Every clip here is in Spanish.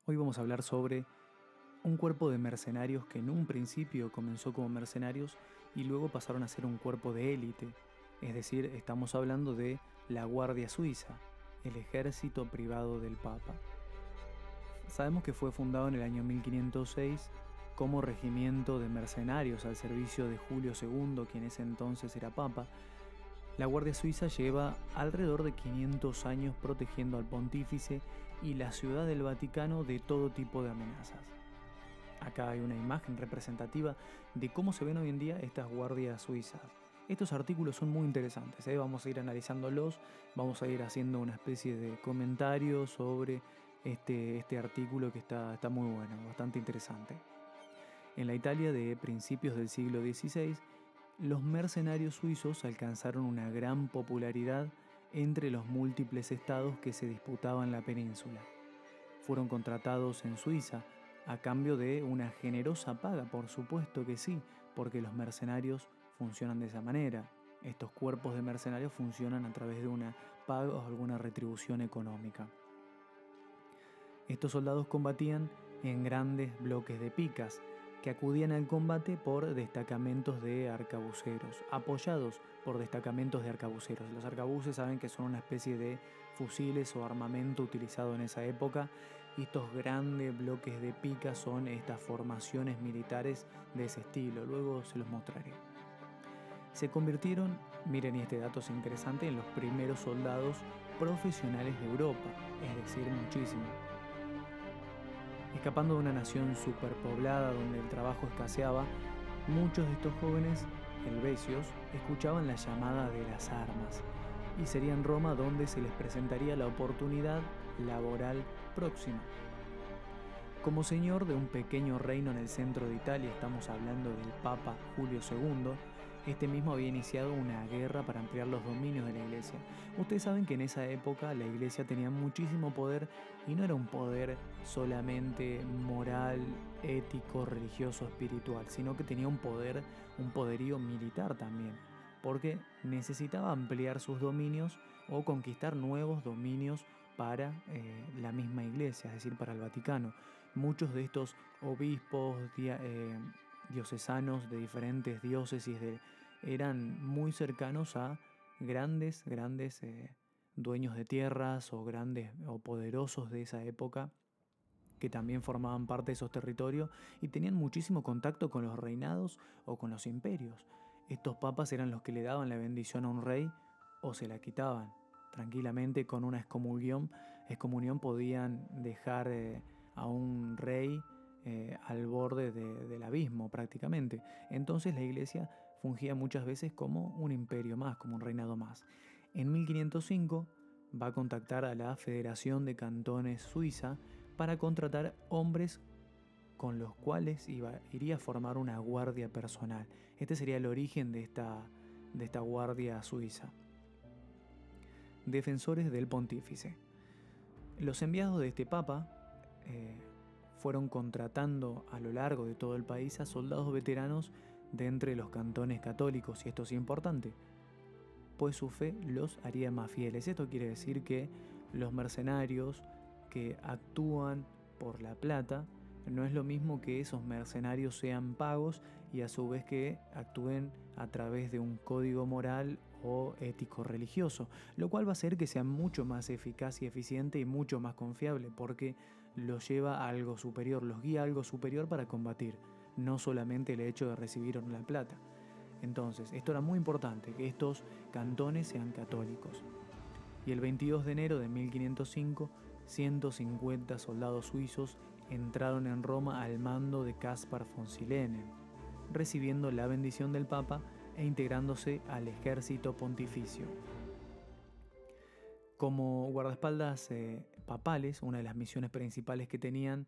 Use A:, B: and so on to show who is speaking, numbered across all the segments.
A: Hoy vamos a hablar sobre un cuerpo de mercenarios que en un principio comenzó como mercenarios y luego pasaron a ser un cuerpo de élite. Es decir, estamos hablando de la Guardia Suiza, el ejército privado del Papa. Sabemos que fue fundado en el año 1506 como regimiento de mercenarios al servicio de Julio II, quien en ese entonces era Papa. La Guardia Suiza lleva alrededor de 500 años protegiendo al pontífice y la ciudad del Vaticano de todo tipo de amenazas. Acá hay una imagen representativa de cómo se ven hoy en día estas guardias suizas. Estos artículos son muy interesantes, vamos a ir analizándolos, vamos a ir haciendo una especie de comentario sobre este artículo que está muy bueno, bastante interesante. En la Italia de principios del siglo XVI, los mercenarios suizos alcanzaron una gran popularidad entre los múltiples estados que se disputaban la península. Fueron contratados en Suiza a cambio de una generosa paga, por supuesto que sí, porque los mercenarios funcionan de esa manera. Estos cuerpos de mercenarios funcionan a través de una paga o alguna retribución económica. Estos soldados combatían en grandes bloques de picas, que acudían al combate por destacamentos de arcabuceros, apoyados por destacamentos de arcabuceros. Los arcabuces saben que son una especie de fusiles o armamento utilizado en esa época, y estos grandes bloques de picas son estas formaciones militares de ese estilo. Luego se los mostraré. Se convirtieron, miren, y este dato es interesante, en los primeros soldados profesionales de Europa, es decir, muchísimo. Escapando de una nación superpoblada donde el trabajo escaseaba, muchos de estos jóvenes helvecios escuchaban la llamada de las armas y sería en Roma donde se les presentaría la oportunidad laboral próxima. Como señor de un pequeño reino en el centro de Italia, estamos hablando del Papa Julio II, este mismo había iniciado una guerra para ampliar los dominios de la iglesia. Ustedes saben que en esa época la iglesia tenía muchísimo poder y no era un poder solamente moral, ético, religioso, espiritual, sino que tenía un poderío militar también, porque necesitaba ampliar sus dominios o conquistar nuevos dominios para la misma iglesia, es decir, para el Vaticano. Muchos de estos obispos diocesanos de diferentes diócesis eran muy cercanos a grandes dueños de tierras o grandes o poderosos de esa época, que también formaban parte de esos territorios y tenían muchísimo contacto con los reinados o con los imperios. Estos papas eran los que le daban la bendición a un rey o se la quitaban. Tranquilamente con una excomunión podían dejar a un rey al borde del abismo prácticamente. Entonces la iglesia fungía muchas veces como un imperio más, como un reinado más. En 1505 va a contactar a la Federación de Cantones Suiza para contratar hombres con los cuales iría a formar una guardia personal. Este sería el origen de esta guardia suiza. Defensores del pontífice. Los enviados de este papa fueron contratando a lo largo de todo el país a soldados veteranos de entre los cantones católicos, y esto es importante, pues su fe los haría más fieles. Esto quiere decir que los mercenarios que actúan por la plata no es lo mismo que esos mercenarios sean pagos y a su vez que actúen a través de un código moral o ético religioso, lo cual va a hacer que sea mucho más eficaz y eficiente y mucho más confiable, porque los lleva a algo superior, los guía a algo superior para combatir, no solamente el hecho de recibir la plata. Entonces, esto era muy importante, que estos cantones sean católicos. Y el 22 de enero de 1505, 150 soldados suizos entraron en Roma al mando de Caspar von Silenen, recibiendo la bendición del Papa e integrándose al ejército pontificio. Como guardaespaldas papales, una de las misiones principales que tenía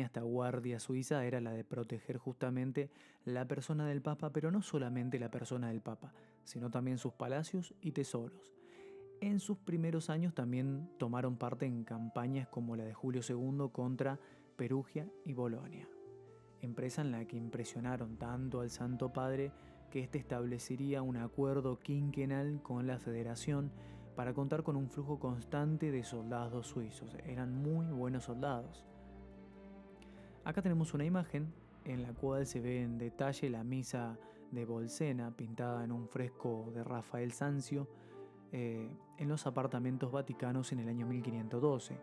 A: esta guardia suiza era la de proteger justamente la persona del Papa, pero no solamente la persona del Papa, sino también sus palacios y tesoros. En sus primeros años también tomaron parte en campañas como la de Julio II contra Perugia y Bolonia, empresa en la que impresionaron tanto al Santo Padre que éste establecería un acuerdo quinquenal con la Federación para contar con un flujo constante de soldados suizos. Eran muy buenos soldados. Acá tenemos una imagen en la cual se ve en detalle la misa de Bolsena, pintada en un fresco de Rafael Sanzio, en los apartamentos vaticanos en el año 1512.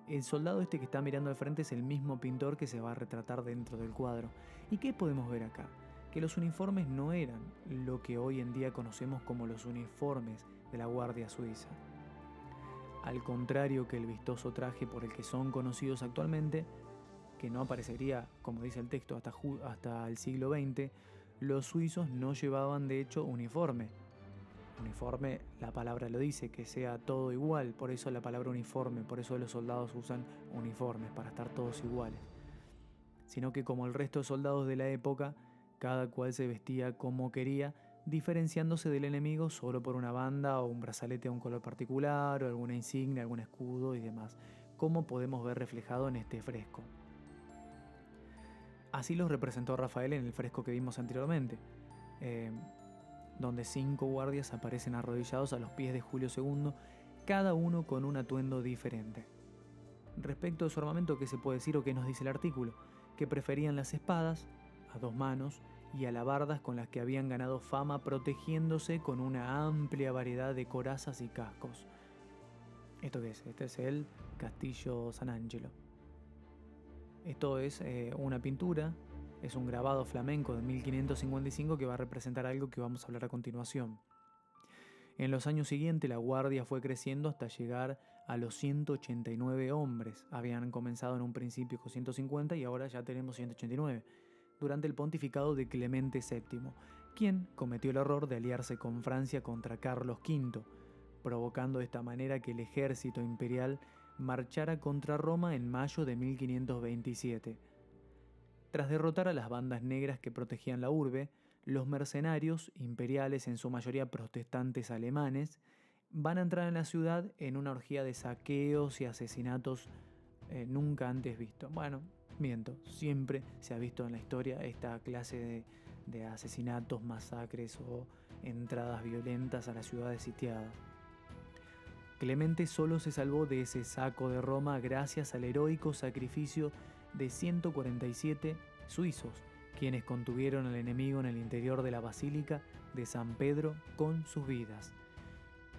A: El soldado este que está mirando al frente es el mismo pintor que se va a retratar dentro del cuadro. ¿Y qué podemos ver acá? Que los uniformes no eran lo que hoy en día conocemos como los uniformes de la Guardia Suiza. Al contrario que el vistoso traje por el que son conocidos actualmente, que no aparecería, como dice el texto, hasta el siglo XX, los suizos no llevaban de hecho uniforme. Uniforme, la palabra lo dice, que sea todo igual, por eso la palabra uniforme, por eso los soldados usan uniformes, para estar todos iguales. Sino que como el resto de soldados de la época, cada cual se vestía como quería, diferenciándose del enemigo solo por una banda o un brazalete de un color particular, o alguna insignia, algún escudo y demás, como podemos ver reflejado en este fresco. Así los representó Rafael en el fresco que vimos anteriormente, donde 5 guardias aparecen arrodillados a los pies de Julio II, cada uno con un atuendo diferente. Respecto de su armamento, ¿qué se puede decir o qué nos dice el artículo? Que preferían las espadas, a 2 manos, y alabardas con las que habían ganado fama protegiéndose con una amplia variedad de corazas y cascos. ¿Esto qué es? Este es el Castillo San Angelo. Esto es una pintura, es un grabado flamenco de 1555 que va a representar algo que vamos a hablar a continuación. En los años siguientes la guardia fue creciendo hasta llegar a los 189 hombres. Habían comenzado en un principio con 150 y ahora ya tenemos 189, durante el pontificado de Clemente VII, quien cometió el error de aliarse con Francia contra Carlos V, provocando de esta manera que el ejército imperial marchara contra Roma en mayo de 1527. Tras derrotar a las bandas negras que protegían la urbe, los mercenarios imperiales, en su mayoría protestantes alemanes, van a entrar en la ciudad en una orgía de saqueos y asesinatos nunca antes vistos. Bueno, miento, siempre se ha visto en la historia esta clase de asesinatos, masacres o entradas violentas a las ciudades sitiadas. Clemente solo se salvó de ese saco de Roma gracias al heroico sacrificio de 147 suizos, quienes contuvieron al enemigo en el interior de la Basílica de San Pedro con sus vidas,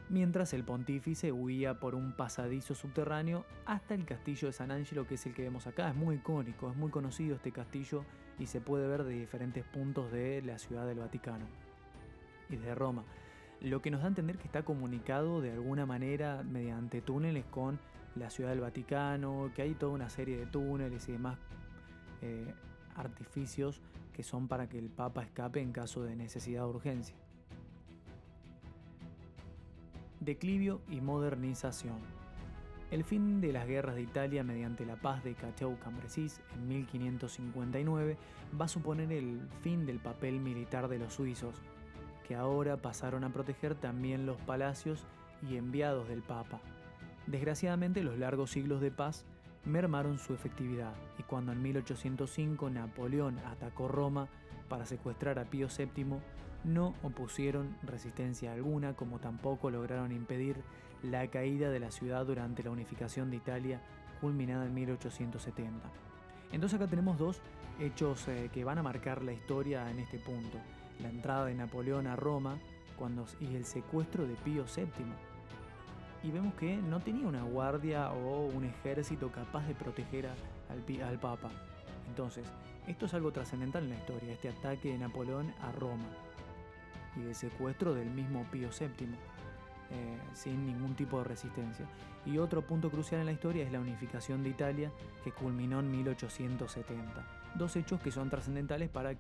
A: mientras el pontífice huía por un pasadizo subterráneo hasta el castillo de San Angelo, que es el que vemos acá. Es muy icónico, es muy conocido este castillo y se puede ver de diferentes puntos de la ciudad del Vaticano y de Roma, lo que nos da a entender que está comunicado de alguna manera mediante túneles con la ciudad del Vaticano, que hay toda una serie de túneles y demás artificios que son para que el Papa escape en caso de necesidad o urgencia. Declivio y modernización. El fin de las guerras de Italia mediante la paz de Cateau-Cambrésis en 1559 va a suponer el fin del papel militar de los suizos, que ahora pasaron a proteger también los palacios y enviados del Papa. Desgraciadamente, los largos siglos de paz mermaron su efectividad, y cuando en 1805 Napoleón atacó Roma para secuestrar a Pío VII, no opusieron resistencia alguna, como tampoco lograron impedir la caída de la ciudad durante la unificación de Italia, culminada en 1870. Entonces acá tenemos dos hechos que van a marcar la historia en este punto: la entrada de Napoleón a Roma y el secuestro de Pío VII. Y vemos que no tenía una guardia o un ejército capaz de proteger al Papa. Entonces, esto es algo trascendental en la historia, este ataque de Napoleón a Roma y el secuestro del mismo Pío VII, sin ningún tipo de resistencia. Y otro punto crucial en la historia es la unificación de Italia, que culminó en 1870. Dos hechos que son trascendentales para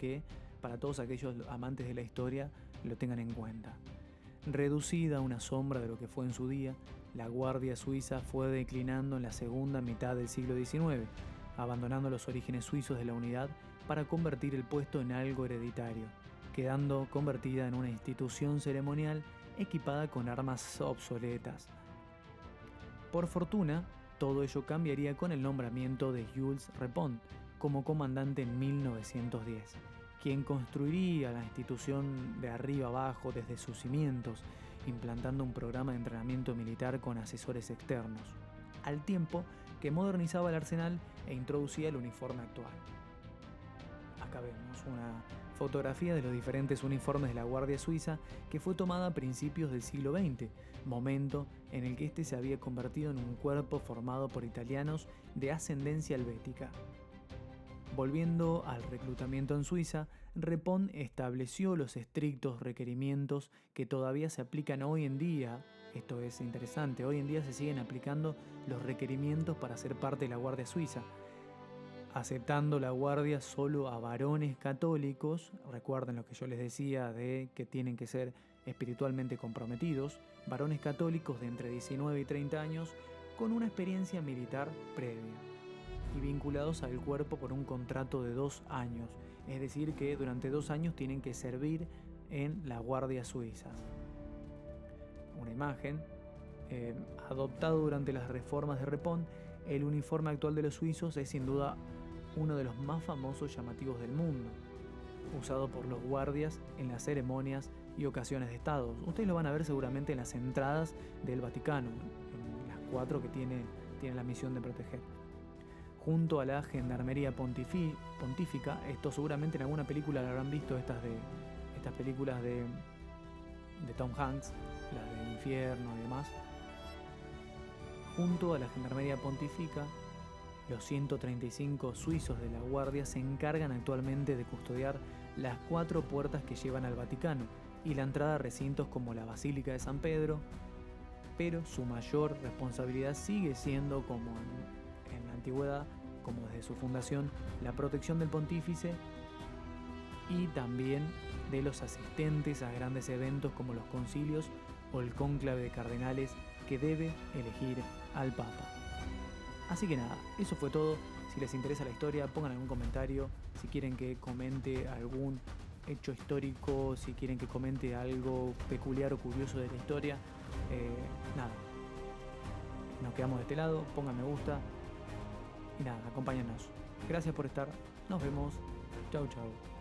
A: todos aquellos amantes de la historia lo tengan en cuenta. Reducida a una sombra de lo que fue en su día, la Guardia Suiza fue declinando en la segunda mitad del siglo XIX, abandonando los orígenes suizos de la unidad para convertir el puesto en algo hereditario, quedando convertida en una institución ceremonial equipada con armas obsoletas. Por fortuna, todo ello cambiaría con el nombramiento de Jules Repond como comandante en 1910, quien construiría la institución de arriba abajo desde sus cimientos, implantando un programa de entrenamiento militar con asesores externos, al tiempo que modernizaba el arsenal e introducía el uniforme actual. Acá vemos una fotografía de los diferentes uniformes de la Guardia Suiza que fue tomada a principios del siglo XX, momento en el que este se había convertido en un cuerpo formado por italianos de ascendencia helvética. Volviendo al reclutamiento en Suiza, Repon estableció los estrictos requerimientos que todavía se aplican hoy en día. Esto es interesante, hoy en día se siguen aplicando los requerimientos para ser parte de la Guardia Suiza, aceptando la guardia solo a varones católicos. Recuerden lo que yo les decía de que tienen que ser espiritualmente comprometidos, varones católicos de entre 19 y 30 años con una experiencia militar previa y vinculados al cuerpo por un contrato de 2 años, es decir que durante 2 años tienen que servir en la Guardia Suiza. Una imagen, adoptado durante las reformas de Repon, el uniforme actual de los suizos es sin duda uno de los más famosos y llamativos del mundo, usado por los guardias en las ceremonias y ocasiones de Estado. Ustedes lo van a ver seguramente en las entradas del Vaticano, en las 4 que tiene la misión de proteger. Junto a la Gendarmería Pontífica, esto seguramente en alguna película lo habrán visto, estas películas de Tom Hanks, las del infierno y demás. Junto a la Gendarmería Pontífica, los 135 suizos de la Guardia se encargan actualmente de custodiar las 4 puertas que llevan al Vaticano y la entrada a recintos como la Basílica de San Pedro, pero su mayor responsabilidad sigue siendo, como en la antigüedad, como desde su fundación, la protección del pontífice y también de los asistentes a grandes eventos como los concilios o el cónclave de cardenales que debe elegir al Papa. Así que nada, eso fue todo. Si les interesa la historia, pongan algún comentario. Si quieren que comente algún hecho histórico, si quieren que comente algo peculiar o curioso de la historia, nada. Nos quedamos de este lado, pongan me gusta y nada, acompáñennos. Gracias por estar, nos vemos. Chau, chau.